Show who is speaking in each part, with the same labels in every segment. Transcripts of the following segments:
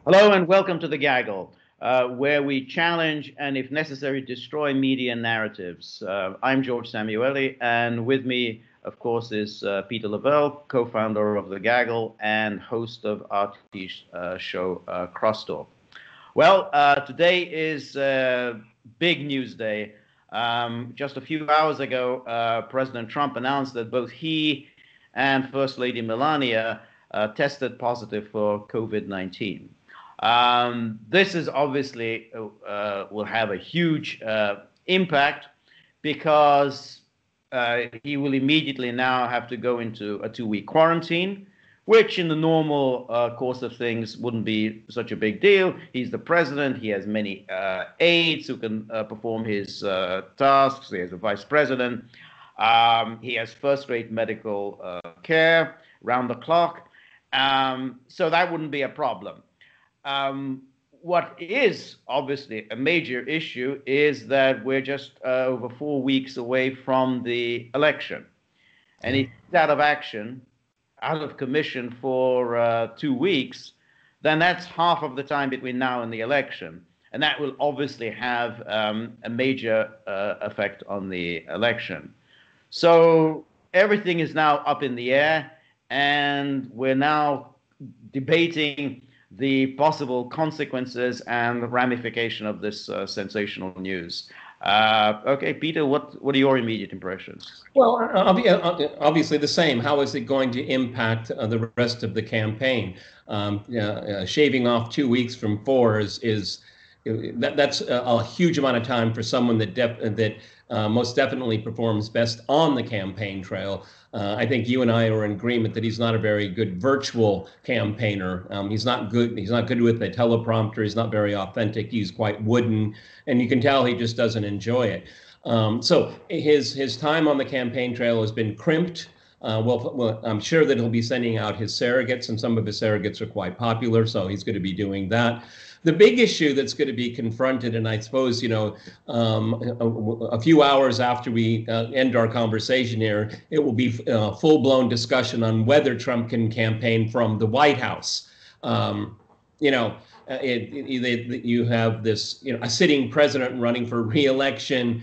Speaker 1: Hello and welcome to The Gaggle, where we challenge and, if necessary, destroy media narratives. I'm George Szamuely, and with me, of course, is Peter Lavelle, co-founder of The Gaggle and host of our TV show Crosstalk. Well, today is big news day. Just a few hours ago, President Trump announced that both he and First Lady Melania tested positive for COVID-19. This is obviously will have a huge impact because he will immediately now have to go into a 2-week quarantine, which in the normal course of things wouldn't be such a big deal. He's the president. He has many aides who can perform his tasks. He has a vice president. He has first-rate medical care round the clock. So that wouldn't be a problem. What is obviously a major issue is that we're just over 4 weeks away from the election. And if he's out of action, out of commission for 2 weeks, then that's half of the time between now and the election. And that will obviously have a major effect on the election. So everything is now up in the air, and we're now debating the possible consequences and ramification of this sensational news. Okay, Peter, what are your immediate impressions?
Speaker 2: Well, obviously the same. How is it going to impact the rest of the campaign? Shaving off 2 weeks from 4 that's a huge amount of time for someone that most definitely performs best on the campaign trail. I think you and I are in agreement that he's not a very good virtual campaigner. He's not good. He's not good with the teleprompter. He's not very authentic. He's quite wooden, and you can tell he just doesn't enjoy it. So his time on the campaign trail has been crimped. Well, I'm sure that he'll be sending out his surrogates, and some of his surrogates are quite popular, so he's going to be doing that. The big issue that's going to be confronted, and I suppose, a few hours after we end our conversation here, it will be a full-blown discussion on whether Trump can campaign from the White House. You have this, a sitting president running for re-election.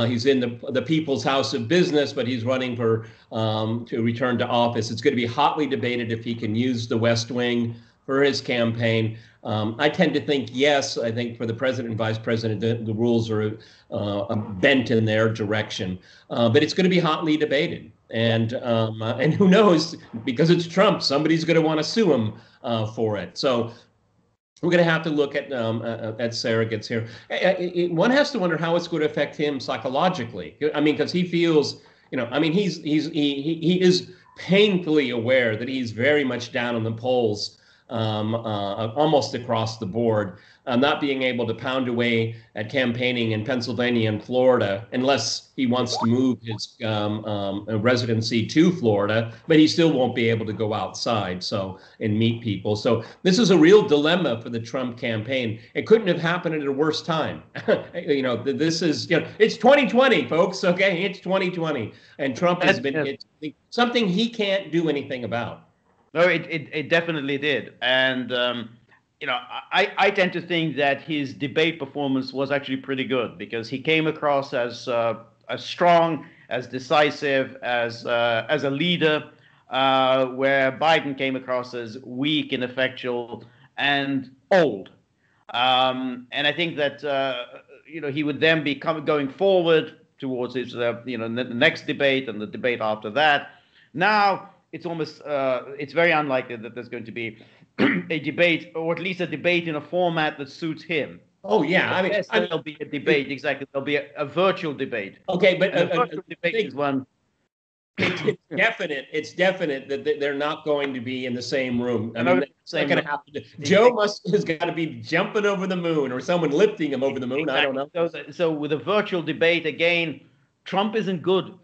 Speaker 2: He's in the People's House of Business, but he's running for to return to office. It's going to be hotly debated if he can use the West Wing for his campaign. I tend to think yes. I think for the president and vice president, the rules are bent in their direction. But it's going to be hotly debated. And who knows, because it's Trump, somebody's going to want to sue him for it. So we're going to have to look at surrogates here. One has to wonder how it's going to affect him psychologically. I mean, because he feels, he is painfully aware that he's very much down in the polls, almost across the board, not being able to pound away at campaigning in Pennsylvania and Florida unless he wants to move his residency to Florida, but he still won't be able to go outside and meet people. So this is a real dilemma for the Trump campaign. It couldn't have happened at a worse time. This is, it's 2020, folks. Okay, it's 2020, and Trump has been it's something he can't do anything about.
Speaker 1: No, it definitely did. And, I tend to think that his debate performance was actually pretty good because he came across as strong, as decisive, as a leader, where Biden came across as weak, ineffectual, and old. And I think that, he would then be going forward towards his, the next debate and the debate after that. Now, it's almost, it's very unlikely that there's going to be a debate, or at least a debate in a format that suits him.
Speaker 2: Oh, yeah.
Speaker 1: There'll be a debate, exactly. There'll be a virtual debate.
Speaker 2: Okay, but
Speaker 1: a virtual debate is one.
Speaker 2: It's definite that they're not going to be in the same room. I mean, it's not going to happen. Joe has got to be jumping over the moon, or someone lifting him over the moon. Exactly. I don't know.
Speaker 1: So with a virtual debate, again, Trump isn't good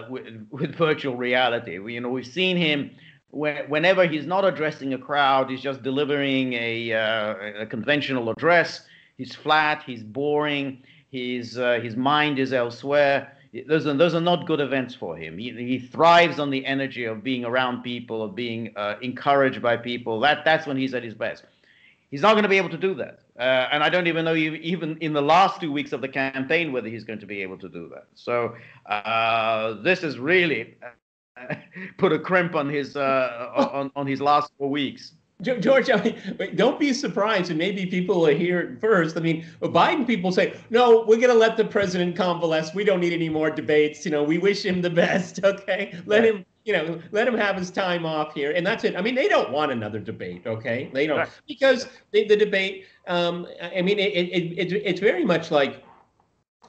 Speaker 1: with virtual reality. We've seen him whenever he's not addressing a crowd, he's just delivering a conventional address. He's flat, he's boring, his mind is elsewhere. Those are not good events for him. He thrives on the energy of being around people, of being encouraged by people. That's when he's at his best. He's not going to be able to do that. And I don't even know even in the last 2 weeks of the campaign whether he's going to be able to do that. So this has really put a crimp on his on his last 4 weeks.
Speaker 2: George, I mean, don't be surprised, and maybe people will hear it first. I mean, Biden people say, no, we're going to let the president convalesce. We don't need any more debates. We wish him the best. Okay, let him, let him have his time off here, and that's it. I mean, they don't want another debate. Okay, they don't, because the debate. I mean, it's very much like.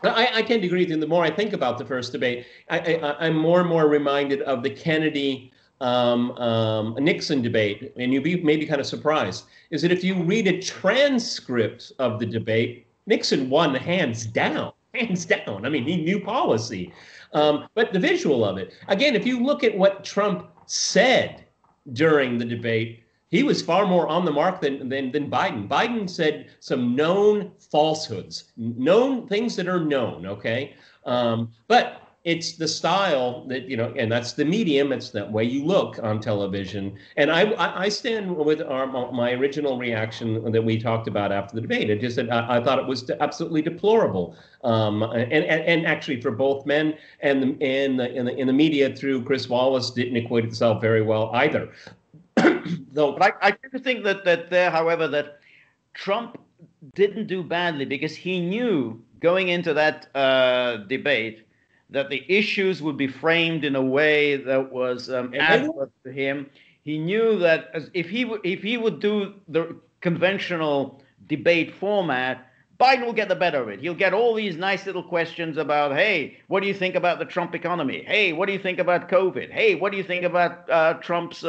Speaker 2: I tend to agree with you. The more I think about the first debate, I'm more and more reminded of the Kennedy. Nixon debate, and you'd be maybe kind of surprised, is that if you read a transcript of the debate, Nixon won hands down. I mean, he knew policy. But the visual of it, again, if you look at what Trump said during the debate, he was far more on the mark than Biden. Biden said some known falsehoods, known things that are known, okay? But it's the style that, and that's the medium. It's that way you look on television. And I stand with my original reaction that we talked about after the debate. It just that I thought it was absolutely deplorable. And actually for both men and in the media through Chris Wallace didn't equate itself very well either. Though
Speaker 1: I tend to think that there, however, that Trump didn't do badly because he knew going into that debate that the issues would be framed in a way that was adverse to him. He knew that if he would do the conventional debate format, Biden will get the better of it. He'll get all these nice little questions about, hey, what do you think about the Trump economy? Hey, what do you think about COVID? Hey, what do you think about Trump's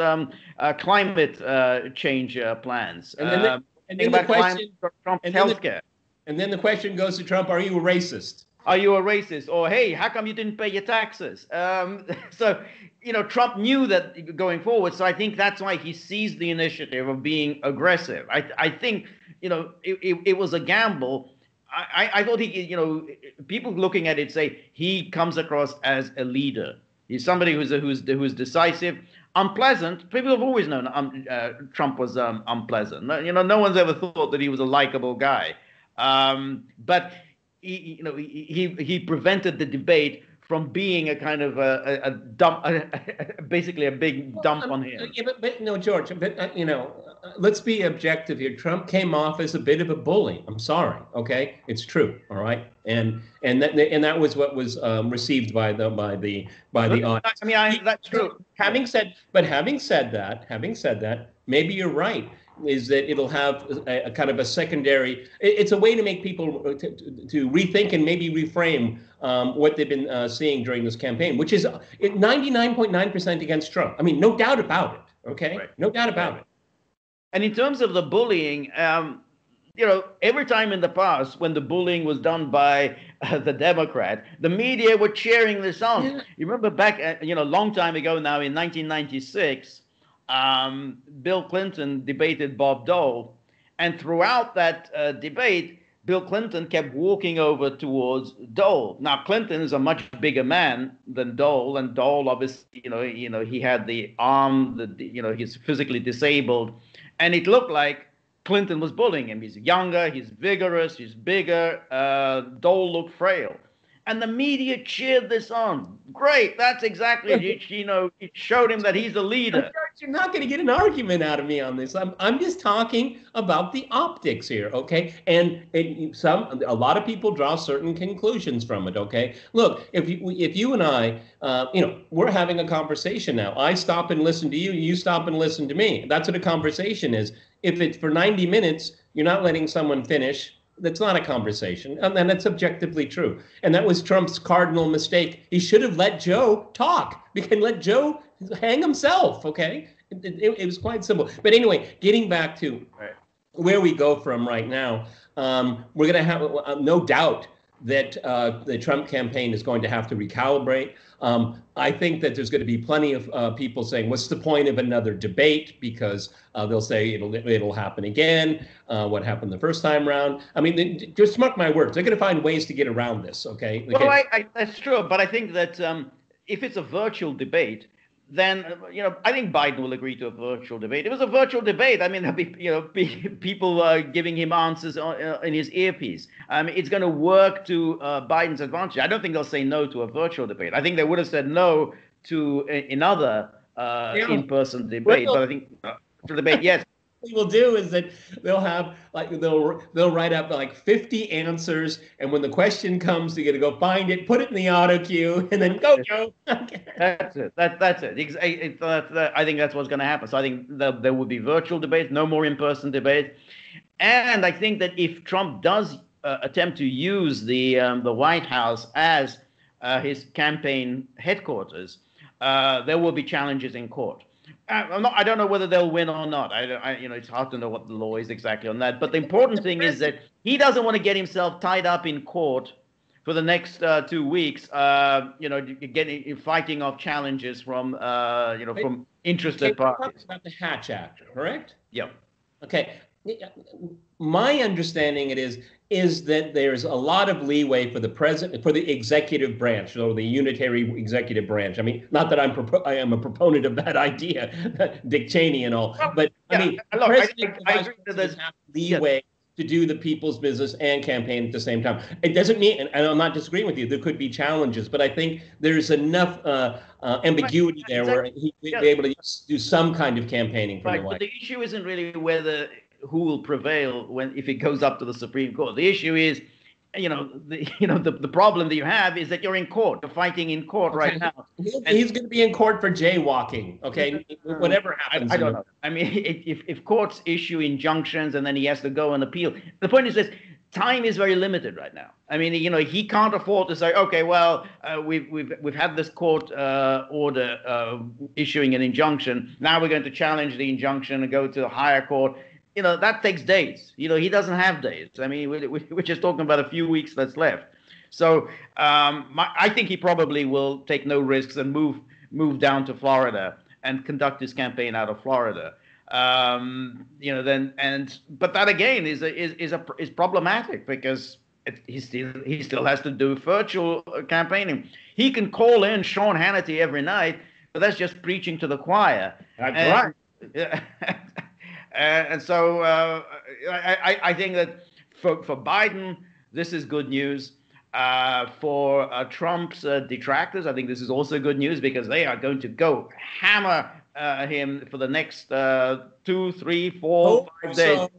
Speaker 1: climate change plans?
Speaker 2: And then the question,
Speaker 1: Trump's healthcare.
Speaker 2: And then the question goes to Trump: are you a racist?
Speaker 1: Are you a racist? Or, hey, how come you didn't pay your taxes? So, Trump knew that going forward. So I think that's why he seized the initiative of being aggressive. I think, it was a gamble. I thought people looking at it say he comes across as a leader. He's somebody who's decisive, unpleasant. People have always known Trump was unpleasant. No one's ever thought that he was a likable guy. But he prevented the debate from being a kind of a dump, basically a big dump on him.
Speaker 2: Yeah, but no, George. But let's be objective here. Trump came off as a bit of a bully. I'm sorry. Okay, it's true. All right, and that was what was received by the audience.
Speaker 1: I mean, that's true.
Speaker 2: Having said that, maybe you're right. Is that it'll have a kind of a secondary. It's a way to make people to rethink and maybe reframe what they've been seeing during this campaign, which is 99.9% against Trump. I mean, no doubt about it. Okay, right. No doubt about it.
Speaker 1: And in terms of the bullying, every time in the past when the bullying was done by the Democrat, the media were cheering this on. Yeah. You remember back, a long time ago now in 1996. Bill Clinton debated Bob Dole, and throughout that debate, Bill Clinton kept walking over towards Dole. Now, Clinton is a much bigger man than Dole, and Dole obviously, he had the arm, he's physically disabled, and it looked like Clinton was bullying him. He's younger, he's vigorous, he's bigger. Dole looked frail. And the media cheered this on. Great, that's exactly it. It showed him that he's a leader.
Speaker 2: You're not going to get an argument out of me on this. I'm just talking about the optics here, okay? And a lot of people draw certain conclusions from it, okay? Look, if you and I, we're having a conversation now. I stop and listen to you. You stop and listen to me. That's what a conversation is. If it's for 90 minutes, you're not letting someone finish. That's not a conversation, and that's objectively true. And that was Trump's cardinal mistake. He should have let Joe talk. We can let Joe hang himself, okay? It was quite simple. But anyway, getting back to where we go from right now, we're going to have no doubt that the Trump campaign is going to have to recalibrate. I think that there's going to be plenty of people saying, what's the point of another debate? Because they'll say it'll happen again. What happened the first time around? I mean, just mark my words. They're going to find ways to get around this, okay?
Speaker 1: Well, that's true. But I think that if it's a virtual debate, then I think Biden will agree to a virtual debate. It was a virtual debate. I mean, there'll be people giving him answers in his earpiece. It's going to work to Biden's advantage. I don't think they'll say no to a virtual debate. I think they would have said no to another in-person debate. But I think for debate, yes.
Speaker 2: Will do is that they'll have they'll write up like 50 answers, and when the question comes, you got to go find it, put it in the auto queue, and then go.
Speaker 1: That's it. That's it. I think that's what's going to happen. So I think there will be virtual debates, no more in-person debates, and I think that if Trump does attempt to use the White House as his campaign headquarters, there will be challenges in court. I don't know whether they'll win or not. It's hard to know what the law is exactly on that. But the important thing is that he doesn't want to get himself tied up in court for the next 2 weeks. Fighting off challenges from from interested parties.
Speaker 2: About the Hatch Act, correct?
Speaker 1: Yep.
Speaker 2: Okay. My understanding is that there's a lot of leeway for the president, for the executive branch, or the unitary executive branch. I mean, not that I am a proponent of that idea, Dick Cheney and all, but yeah, I mean, look, I agree that there's leeway to do the people's business and campaign at the same time. It doesn't mean, and I'm not disagreeing with you, there could be challenges, but I think there's enough ambiguity there where he'd be able to do some kind of campaigning from the White House.
Speaker 1: But the issue isn't really who will prevail if it goes up to the Supreme Court. The issue is, the problem that you have is that you're in court. You're fighting in court right now.
Speaker 2: He's going to be in court for jaywalking. Okay, whatever happens.
Speaker 1: I don't know. I mean, if courts issue injunctions and then he has to go and appeal, the point is this: time is very limited right now. I mean, he can't afford to say, okay, well, we've had this court order issuing an injunction. Now we're going to challenge the injunction and go to the higher court. That takes days. He doesn't have days. I mean, we're just talking about a few weeks that's left. So I think he probably will take no risks and move down to Florida and conduct his campaign out of Florida. But that again is problematic because he still has to do virtual campaigning. He can call in Sean Hannity every night, but that's just preaching to the choir.
Speaker 2: That's right.
Speaker 1: And so I think that for Biden, this is good news. For Trump's detractors, I think this is also good news because they are going to go hammer him for the next 2, 3, 4, 5 days.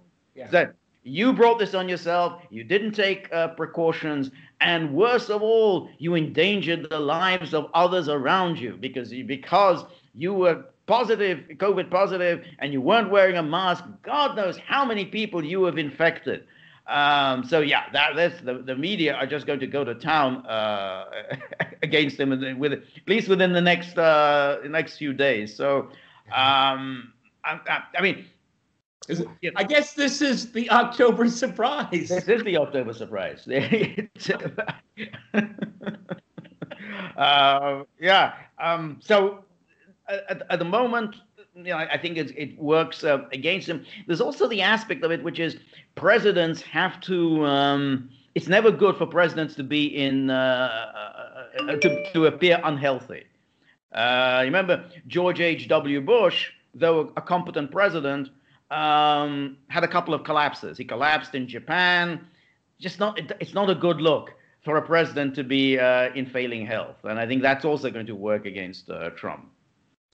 Speaker 1: That you brought this on yourself. You didn't take precautions. And worst of all, you endangered the lives of others around you because you were COVID positive, and you weren't wearing a mask. God knows how many people you have infected. So yeah, that's the media are just going to go to town against him, at least within the next few days. So I mean,
Speaker 2: I guess this is the October surprise.
Speaker 1: This is the October surprise. So. At the moment, I think it works against him. There's also the aspect of it, which is presidents have to. It's never good for presidents to be to appear unhealthy. Remember George H.W. Bush, though a competent president, had a couple of collapses. He collapsed in Japan. It's not a good look for a president to be in failing health, and I think that's also going to work against Trump.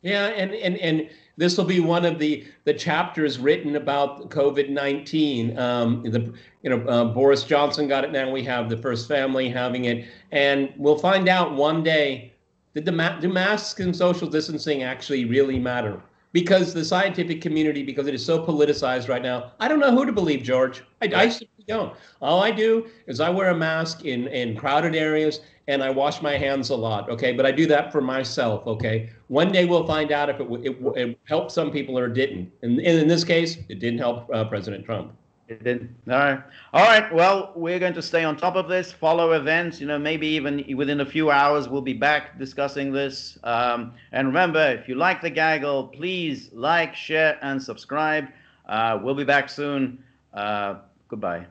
Speaker 2: Yeah, and this will be one of the chapters written about COVID-19. Boris Johnson got it now. We have the first family having it, and we'll find out one day, do masks and social distancing actually really matter? Because the scientific community, because it is so politicized right now, I don't know who to believe, George. I simply don't. All I do is I wear a mask in crowded areas, and I wash my hands a lot, okay? But I do that for myself, okay? One day we'll find out if it helped some people or it didn't. And in this case, it didn't help President Trump.
Speaker 1: It didn't. All right. Well, we're going to stay on top of this, follow events. Maybe even within a few hours, we'll be back discussing this. And remember, if you like the gaggle, please like, share, and subscribe. We'll be back soon. Goodbye.